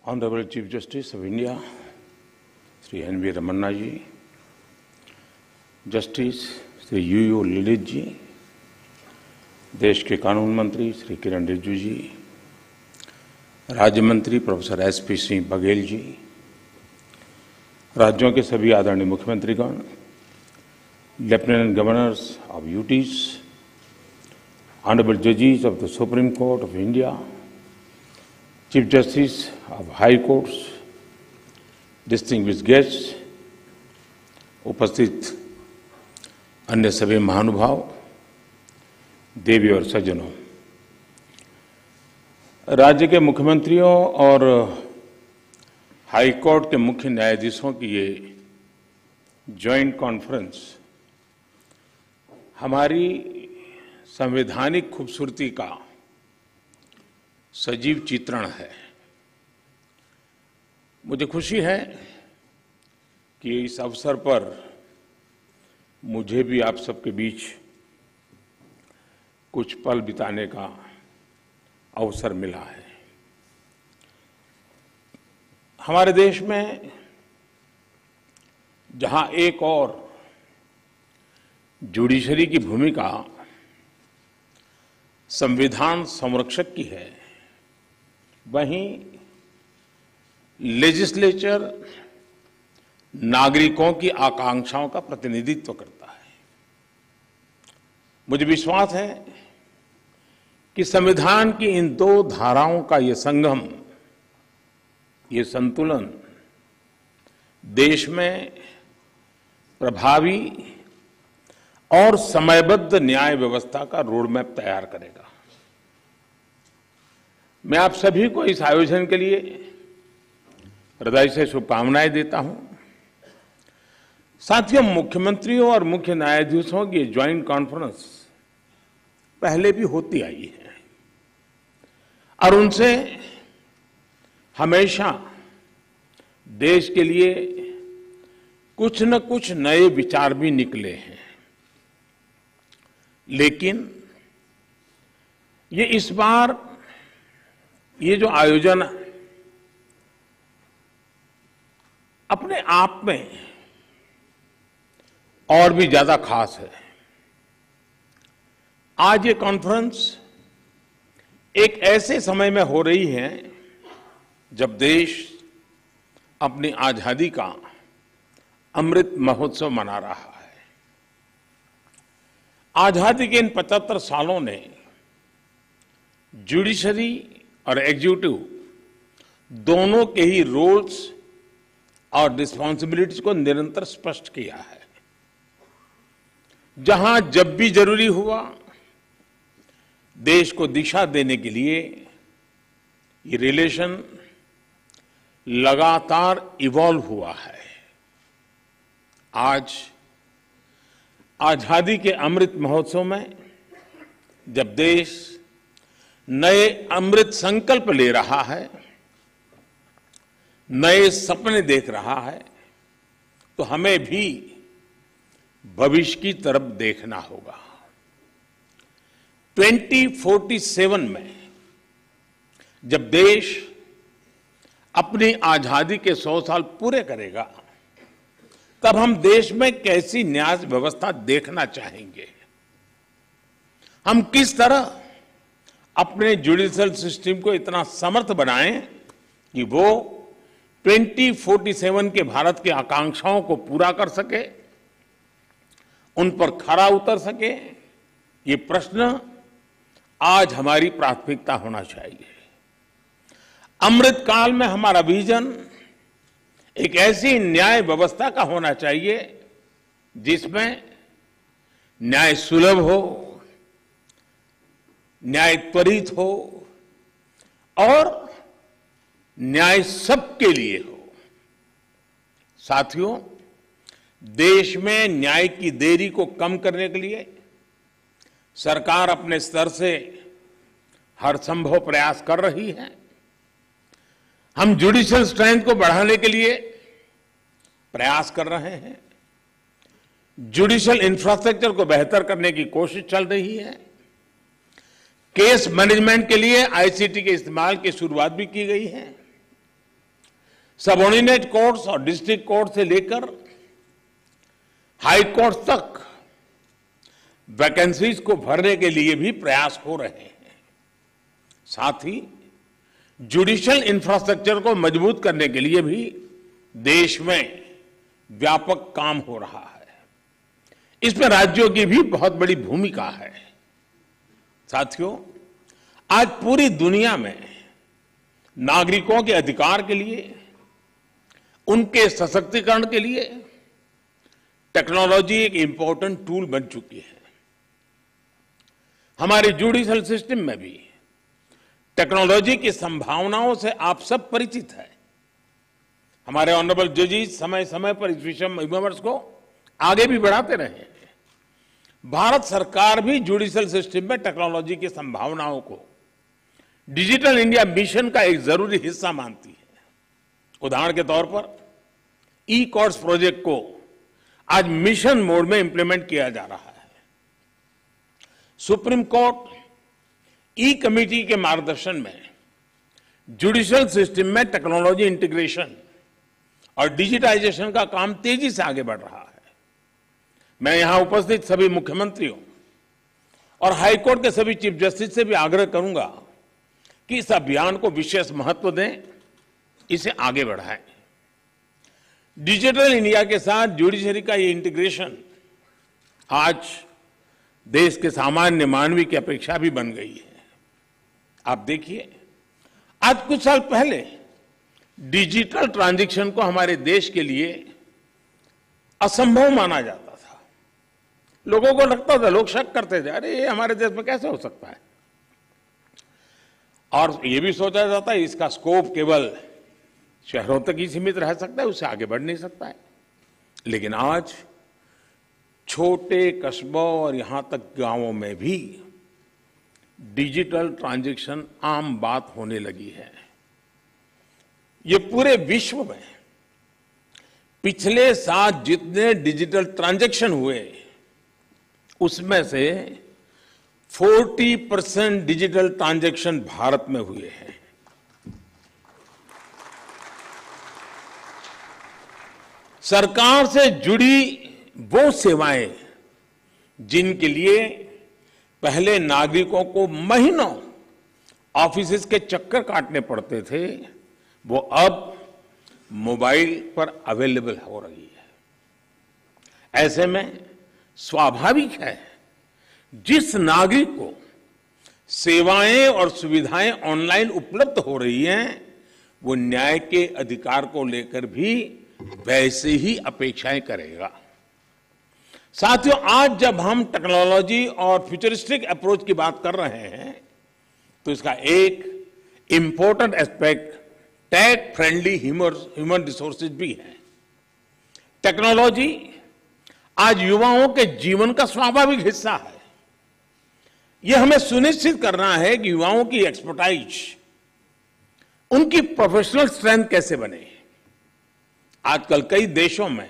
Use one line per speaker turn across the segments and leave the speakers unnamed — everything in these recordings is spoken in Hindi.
Honorable Chief Justice of India, Sri N.V. Ramanna ji, Justice Sri U.U. Lalit जी, देश के कानून मंत्री श्री किरण रिजिजू जी, राज्य मंत्री प्रोफेसर एस.पी. सिंह बघेल जी, राज्यों के सभी आदरणीय मुख्यमंत्रीगण, lieutenant governors of UTs, honourable जजेस of the Supreme Court of India, chief justice of high courts, distinguished guests, उपस्थित अन्य सभी महानुभाव, देवी और सज्जनों, राज्य के मुख्यमंत्रियों और हाई कोर्ट के मुख्य न्यायाधीशों की ये जॉइंट कॉन्फ्रेंस हमारी संवैधानिक खूबसूरती का सजीव चित्रण है। मुझे खुशी है कि इस अवसर पर मुझे भी आप सबके बीच कुछ पल बिताने का अवसर मिला है। हमारे देश में जहां एक और जुडिशरी की भूमिका संविधान संरक्षक की है, वहीं लेजिस्लेचर नागरिकों की आकांक्षाओं का प्रतिनिधित्व करता है। मुझे विश्वास है कि संविधान की इन दो धाराओं का ये संगम, ये संतुलन देश में प्रभावी और समयबद्ध न्याय व्यवस्था का रोडमैप तैयार करेगा। मैं आप सभी को इस आयोजन के लिए हृदय से शुभकामनाएं देता हूं। साथियों, मुख्यमंत्रियों और मुख्य न्यायाधीशों की ज्वाइंट कॉन्फ्रेंस पहले भी होती आई है और उनसे हमेशा देश के लिए कुछ न कुछ नए विचार भी निकले हैं। लेकिन ये इस बार ये जो आयोजन अपने आप में और भी ज्यादा खास है। आज ये कॉन्फ्रेंस एक ऐसे समय में हो रही है जब देश अपनी आजादी का अमृत महोत्सव मना रहा है। आजादी के इन 75 सालों ने जुडिशरी और एग्जीक्यूटिव दोनों के ही रोल्स और रिस्पॉन्सिबिलिटीज को निरंतर स्पष्ट किया है। जहां जब भी जरूरी हुआ, देश को दिशा देने के लिए ये रिलेशन लगातार इवॉल्व हुआ है। आज आजादी के अमृत महोत्सव में जब देश नए अमृत संकल्प ले रहा है, नए सपने देख रहा है, तो हमें भी भविष्य की तरफ देखना होगा। 2047 में जब देश अपनी आजादी के 100 साल पूरे करेगा, तब हम देश में कैसी न्याय व्यवस्था देखना चाहेंगे। हम किस तरह अपने जुडिशियल सिस्टम को इतना समर्थ बनाएं कि वो 2047 के भारत की आकांक्षाओं को पूरा कर सके, उन पर खरा उतर सके। ये प्रश्न आज हमारी प्राथमिकता होना चाहिए। अमृत काल में हमारा विजन एक ऐसी न्याय व्यवस्था का होना चाहिए जिसमें न्याय सुलभ हो, न्याय त्वरित हो और न्याय सबके लिए हो। साथियों, देश में न्याय की देरी को कम करने के लिए सरकार अपने स्तर से हर संभव प्रयास कर रही है। हम जुडिशियल स्ट्रेंथ को बढ़ाने के लिए प्रयास कर रहे हैं। जुडिशियल इंफ्रास्ट्रक्चर को बेहतर करने की कोशिश चल रही है। केस मैनेजमेंट के लिए आईसीटी के इस्तेमाल की शुरुआत भी की गई है। सबऑर्डिनेट कोर्ट्स और डिस्ट्रिक्ट कोर्ट से लेकर हाई कोर्ट तक वैकेंसीज को भरने के लिए भी प्रयास हो रहे हैं। साथ ही जुडिशियल इंफ्रास्ट्रक्चर को मजबूत करने के लिए भी देश में व्यापक काम हो रहा है। इसमें राज्यों की भी बहुत बड़ी भूमिका है। साथियों, आज पूरी दुनिया में नागरिकों के अधिकार के लिए, उनके सशक्तिकरण के लिए टेक्नोलॉजी एक इंपॉर्टेंट टूल बन चुकी है। हमारे जुडिशियल सिस्टम में भी टेक्नोलॉजी की संभावनाओं से आप सब परिचित हैं। हमारे ऑनरेबल जजेस समय समय पर इस विमर्श को आगे भी बढ़ाते रहे हैं। भारत सरकार भी जुडिशियल सिस्टम में टेक्नोलॉजी की संभावनाओं को डिजिटल इंडिया मिशन का एक जरूरी हिस्सा मानती है। उदाहरण के तौर पर ई कोर्ट्स प्रोजेक्ट को आज मिशन मोड में इंप्लीमेंट किया जा रहा है। सुप्रीम कोर्ट ई कमेटी के मार्गदर्शन में जुडिशियल सिस्टम में टेक्नोलॉजी इंटीग्रेशन और डिजिटाइजेशन का काम तेजी से आगे बढ़ रहा है। मैं यहां उपस्थित सभी मुख्यमंत्रियों और हाईकोर्ट के सभी चीफ जस्टिस से भी आग्रह करूंगा कि इस अभियान को विशेष महत्व दें, इसे आगे बढ़ाएं। डिजिटल इंडिया के साथ जुडिशरी का ये इंटीग्रेशन आज देश के सामान्य मानवी की अपेक्षा भी बन गई है। आप देखिए, आज कुछ साल पहले डिजिटल ट्रांजैक्शन को हमारे देश के लिए असंभव माना जाता था। लोगों को लगता था, लोग शक करते थे, अरे ये हमारे देश में कैसे हो सकता है। और ये भी सोचा जाता है इसका स्कोप केवल शहरों तक ही सीमित रह सकता है, उससे आगे बढ़ नहीं सकता है। लेकिन आज छोटे कस्बों और यहां तक गांवों में भी डिजिटल ट्रांजैक्शन आम बात होने लगी है। ये पूरे विश्व में पिछले साल जितने डिजिटल ट्रांजैक्शन हुए उसमें से 40% डिजिटल ट्रांजैक्शन भारत में हुए हैं। सरकार से जुड़ी वो सेवाएं जिनके लिए पहले नागरिकों को महीनों ऑफिसेज के चक्कर काटने पड़ते थे, वो अब मोबाइल पर अवेलेबल हो रही है। ऐसे में स्वाभाविक है जिस नागरिक को सेवाएं और सुविधाएं ऑनलाइन उपलब्ध हो रही हैं, वो न्याय के अधिकार को लेकर भी वैसे ही अपेक्षाएं करेगा। साथियों, आज जब हम टेक्नोलॉजी और फ्यूचरिस्टिक अप्रोच की बात कर रहे हैं तो इसका एक important aspect tech friendly human resources भी है। टेक्नोलॉजी आज युवाओं के जीवन का स्वाभाविक हिस्सा है। यह हमें सुनिश्चित करना है कि युवाओं की एक्सपर्टाइज, उनकी प्रोफेशनल स्ट्रेंथ कैसे बने। आजकल कई देशों में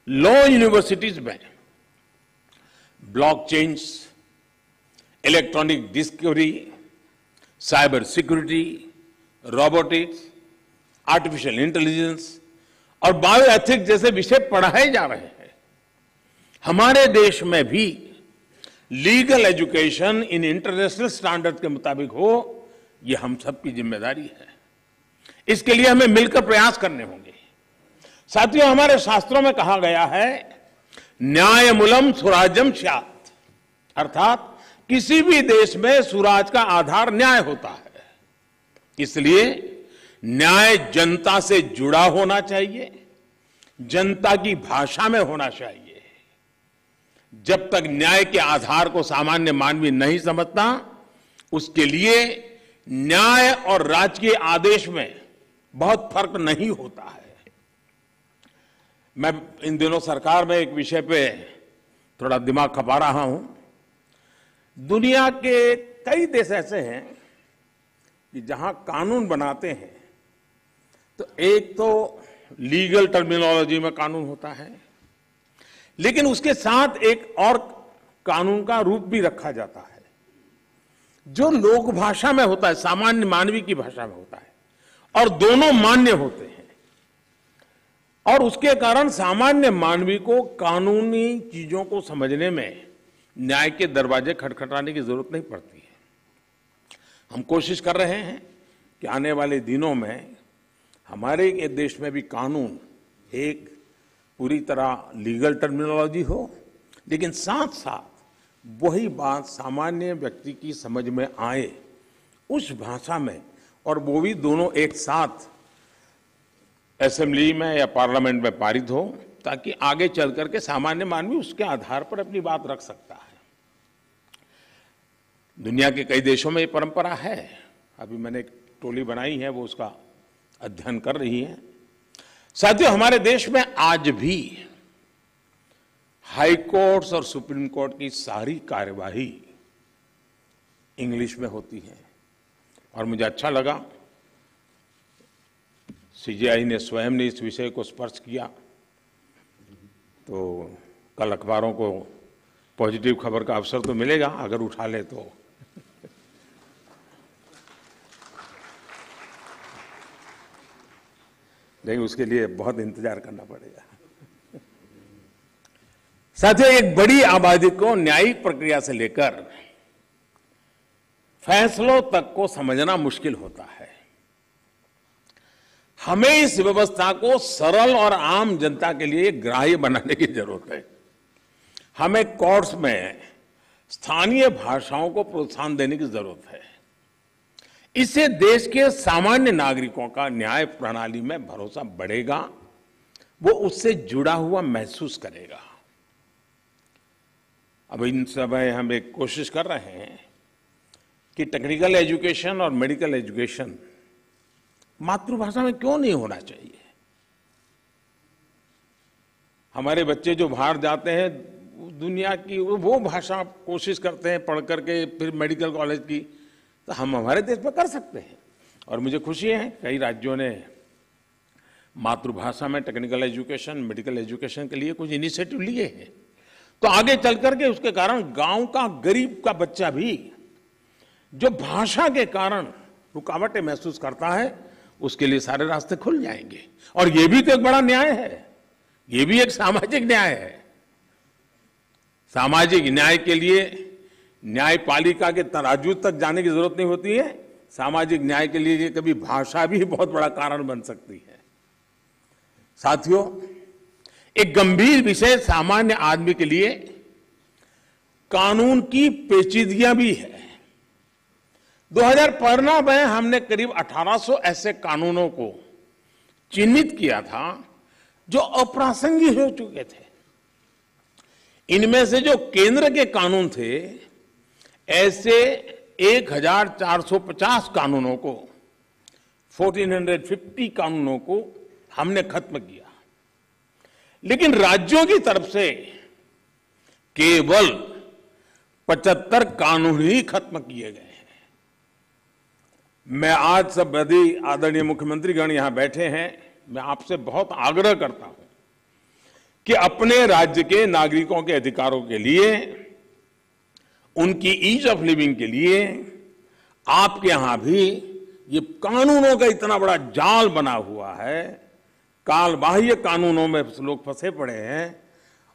लॉ यूनिवर्सिटीज में blockchains, electronic discovery, cyber security, robotics, artificial intelligence और बायोएथिक्स जैसे विषय पढ़ाए जा रहे हैं। हमारे देश में भी legal education in international standard के मुताबिक हो, यह हम सबकी जिम्मेदारी है। इसके लिए हमें मिलकर प्रयास करने होंगे। साथियों, हमारे शास्त्रों में कहा गया है, न्यायमूलम सुराज्यम स्यात्, अर्थात किसी भी देश में सुराज का आधार न्याय होता है। इसलिए न्याय जनता से जुड़ा होना चाहिए, जनता की भाषा में होना चाहिए। जब तक न्याय के आधार को सामान्य मानवी नहीं समझता, उसके लिए न्याय और राजकीय आदेश में बहुत फर्क नहीं होता है। मैं इन दिनों सरकार में एक विषय पे थोड़ा दिमाग खपा रहा हूं। दुनिया के कई देश ऐसे हैं कि जहां कानून बनाते हैं तो एक तो लीगल टर्मिनोलॉजी में कानून होता है, लेकिन उसके साथ एक और कानून का रूप भी रखा जाता है जो लोक भाषा में होता है, सामान्य मानवी की भाषा में होता है, और दोनों मान्य होते हैं। और उसके कारण सामान्य मानवी को कानूनी चीजों को समझने में न्याय के दरवाजे खटखटाने की जरूरत नहीं पड़ती है। हम कोशिश कर रहे हैं कि आने वाले दिनों में हमारे ये देश में भी कानून एक पूरी तरह लीगल टर्मिनोलॉजी हो, लेकिन साथ साथ वही बात सामान्य व्यक्ति की समझ में आए उस भाषा में, और वो भी दोनों एक साथ असेंबली में या पार्लियामेंट में पारित हो, ताकि आगे चल करके सामान्य मानवी उसके आधार पर अपनी बात रख सकता है। दुनिया के कई देशों में ये परंपरा है। अभी मैंने एक टोली बनाई है, वो उसका अध्ययन कर रही है। साथियों, हमारे देश में आज भी हाई कोर्ट्स और सुप्रीम कोर्ट की सारी कार्यवाही इंग्लिश में होती है, और मुझे अच्छा लगा सीजेआई ने स्वयं ने इस विषय को स्पर्श किया। तो कल अखबारों को पॉजिटिव खबर का अवसर तो मिलेगा अगर उठा ले तो। नहीं, उसके लिए बहुत इंतजार करना पड़ेगा। साथियों, एक बड़ी आबादी को न्यायिक प्रक्रिया से लेकर फैसलों तक को समझना मुश्किल होता है। हमें इस व्यवस्था को सरल और आम जनता के लिए ग्राह्य बनाने की जरूरत है। हमें कोर्ट्स में स्थानीय भाषाओं को प्रोत्साहन देने की जरूरत है। इससे देश के सामान्य नागरिकों का न्याय प्रणाली में भरोसा बढ़ेगा, वो उससे जुड़ा हुआ महसूस करेगा। अब इन समय हम एक कोशिश कर रहे हैं कि टेक्निकल एजुकेशन और मेडिकल एजुकेशन मातृभाषा में क्यों नहीं होना चाहिए। हमारे बच्चे जो बाहर जाते हैं, दुनिया की वो भाषा कोशिश करते हैं पढ़ करके फिर मेडिकल कॉलेज की, तो हम हमारे देश में कर सकते हैं। और मुझे खुशी है कई राज्यों ने मातृभाषा में टेक्निकल एजुकेशन, मेडिकल एजुकेशन के लिए कुछ इनिशिएटिव लिए हैं। तो आगे चल करके उसके कारण गांव का गरीब का बच्चा भी जो भाषा के कारण रुकावटें महसूस करता है, उसके लिए सारे रास्ते खुल जाएंगे। और ये भी तो एक बड़ा न्याय है, ये भी एक सामाजिक न्याय है। सामाजिक न्याय के लिए न्यायपालिका के तराजू तक जाने की जरूरत नहीं होती है। सामाजिक न्याय के लिए कभी भाषा भी बहुत बड़ा कारण बन सकती है। साथियों, एक गंभीर विषय सामान्य आदमी के लिए कानून की पेचीदगियां भी है। 2015 में हमने करीब 1800 ऐसे कानूनों को चिन्हित किया था जो अप्रासंगिक हो चुके थे। इनमें से जो केंद्र के कानून थे, ऐसे 1450 कानूनों को, 1450 कानूनों को हमने खत्म किया। लेकिन राज्यों की तरफ से केवल 75 कानून ही खत्म किए गए हैं। मैं आज सब यदि आदरणीय मुख्यमंत्रीगण यहां बैठे हैं, मैं आपसे बहुत आग्रह करता हूं कि अपने राज्य के नागरिकों के अधिकारों के लिए, उनकी ईज ऑफ लिविंग के लिए आपके यहां भी ये कानूनों का इतना बड़ा जाल बना हुआ है, काल बाह्य कानूनों में लोग फंसे पड़े हैं,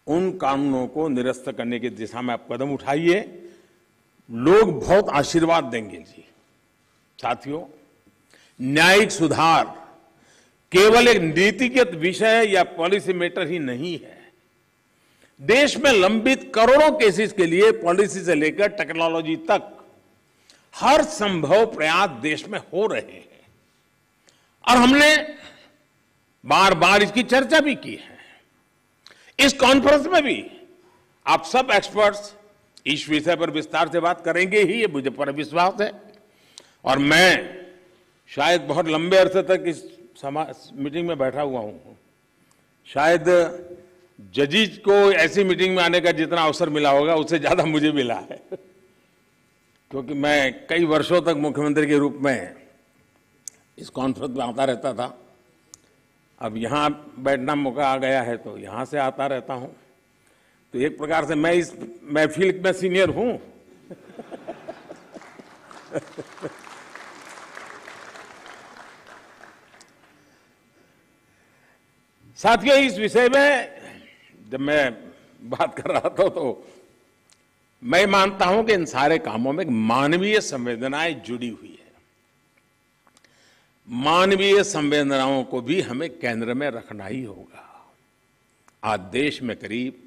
उन कानूनों को निरस्त करने की दिशा में आप कदम उठाइए। लोग बहुत आशीर्वाद देंगे जी। साथियों, न्यायिक सुधार केवल एक नीतिगत विषय या पॉलिसी मैटर ही नहीं है। देश में लंबित करोड़ों केसेस के लिए पॉलिसी से लेकर टेक्नोलॉजी तक हर संभव प्रयास देश में हो रहे हैं, और हमने बार बार इसकी चर्चा भी की है। इस कॉन्फ्रेंस में भी आप सब एक्सपर्ट्स इस विषय पर विस्तार से बात करेंगे ही, ये मुझे पर विश्वास है। और मैं शायद बहुत लंबे अरसे तक इस मीटिंग में बैठा हुआ हूं। शायद जजेस को ऐसी मीटिंग में आने का जितना अवसर मिला होगा, उससे ज्यादा मुझे मिला है, क्योंकि मैं कई वर्षों तक मुख्यमंत्री के रूप में इस कॉन्फ्रेंस में आता रहता था। अब यहाँ बैठना मौका आ गया है तो यहाँ से आता रहता हूँ। तो एक प्रकार से मैं इस महफिल में सीनियर हूँ। साथियों, इस विषय में जब मैं बात कर रहा था तो मैं मानता हूं कि इन सारे कामों में मानवीय संवेदनाएं जुड़ी हुई है। मानवीय संवेदनाओं को भी हमें केंद्र में रखना ही होगा। आज देश में करीब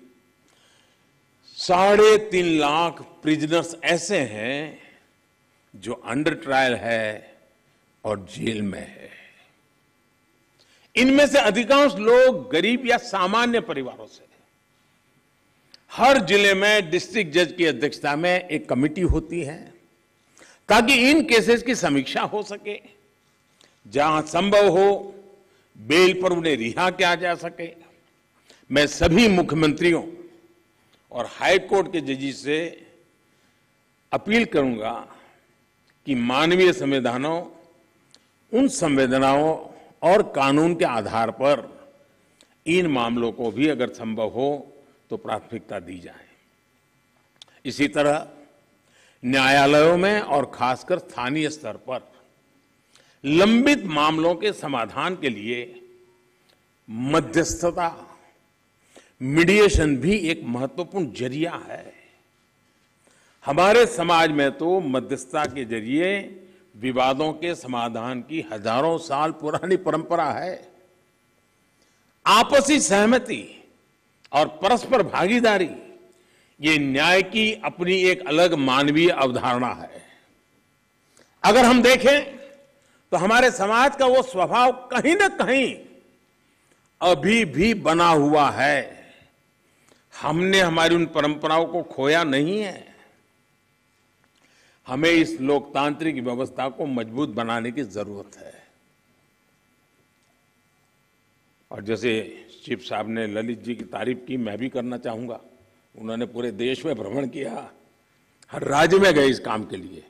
3.5 लाख प्रिजनर्स ऐसे हैं जो अंडर ट्रायल है और जेल में है। इनमें से अधिकांश लोग गरीब या सामान्य परिवारों से। हर जिले में डिस्ट्रिक्ट जज की अध्यक्षता में एक कमेटी होती है ताकि इन केसेस की समीक्षा हो सके, जहां संभव हो बेल पर उन्हें रिहा किया जा सके। मैं सभी मुख्यमंत्रियों और हाई कोर्ट के जजेस से अपील करूंगा कि मानवीय संवेदनाओं, उन संवेदनाओं और कानून के आधार पर इन मामलों को भी अगर संभव हो तो प्राथमिकता दी जाए। इसी तरह न्यायालयों में और खासकर स्थानीय स्तर पर लंबित मामलों के समाधान के लिए मध्यस्थता, मीडिएशन भी एक महत्वपूर्ण जरिया है। हमारे समाज में तो मध्यस्थता के जरिए विवादों के समाधान की हजारों साल पुरानी परंपरा है। आपसी सहमति और परस्पर भागीदारी, ये न्याय की अपनी एक अलग मानवीय अवधारणा है। अगर हम देखें तो हमारे समाज का वो स्वभाव कहीं ना कहीं अभी भी बना हुआ है। हमने हमारी उन परंपराओं को खोया नहीं है। हमें इस लोकतांत्रिक व्यवस्था को मजबूत बनाने की जरूरत है। और जैसे चीफ साहब ने ललित जी की तारीफ की, मैं भी करना चाहूंगा। उन्होंने पूरे देश में भ्रमण किया, हर राज्य में गए इस काम के लिए,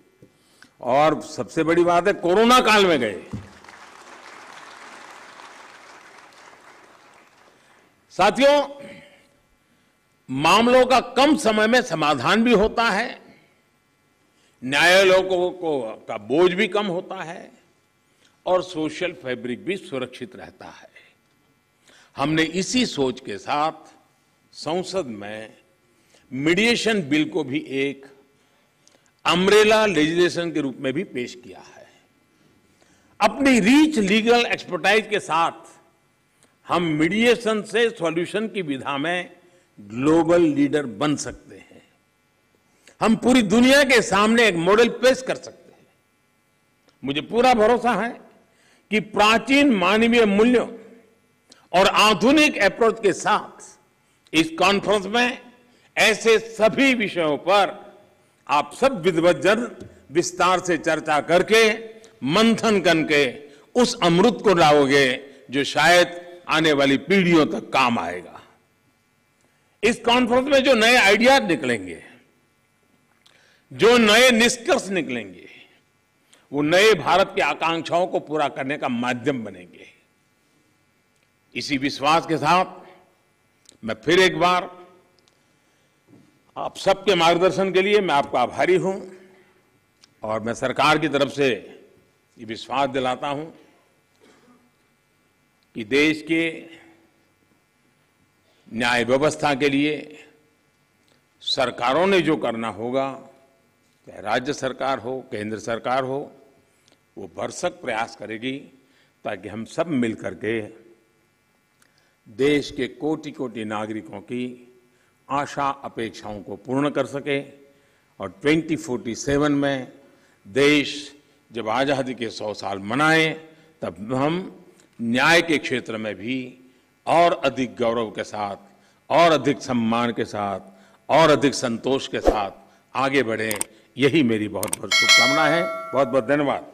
और सबसे बड़ी बात है कोरोना काल में गए। साथियों, मामलों का कम समय में समाधान भी होता है, न्यायालयों का बोझ भी कम होता है और सोशल फैब्रिक भी सुरक्षित रहता है। हमने इसी सोच के साथ संसद में मीडिएशन बिल को भी एक अम्ब्रेला लेजिस्लेशन के रूप में भी पेश किया है। अपनी रीच लीगल एक्सपर्टाइज के साथ हम मीडिएशन से सॉल्यूशन की विधा में ग्लोबल लीडर बन सकते हैं। हम पूरी दुनिया के सामने एक मॉडल पेश कर सकते हैं। मुझे पूरा भरोसा है कि प्राचीन मानवीय मूल्यों और आधुनिक अप्रोच के साथ इस कॉन्फ्रेंस में ऐसे सभी विषयों पर आप सब विद्वज्जन विस्तार से चर्चा करके, मंथन करके उस अमृत को लाओगे जो शायद आने वाली पीढ़ियों तक काम आएगा। इस कॉन्फ्रेंस में जो नए आइडियाज निकलेंगे, जो नए निष्कर्ष निकलेंगे, वो नए भारत की आकांक्षाओं को पूरा करने का माध्यम बनेंगे। इसी विश्वास के साथ मैं फिर एक बार आप सबके मार्गदर्शन के लिए मैं आपका आभारी हूं, और मैं सरकार की तरफ से ये विश्वास दिलाता हूं कि देश के न्याय व्यवस्था के लिए सरकारों ने जो करना होगा, चाहे राज्य सरकार हो, केंद्र सरकार हो, वो भरसक प्रयास करेगी ताकि हम सब मिलकर के देश के कोटि कोटि नागरिकों की आशा अपेक्षाओं को पूर्ण कर सके। और 2047 में देश जब आज़ादी के 100 साल मनाए, तब हम न्याय के क्षेत्र में भी और अधिक गौरव के साथ, और अधिक सम्मान के साथ, और अधिक संतोष के साथ आगे बढ़ें। यही मेरी बहुत बहुत शुभकामना है। बहुत बहुत धन्यवाद।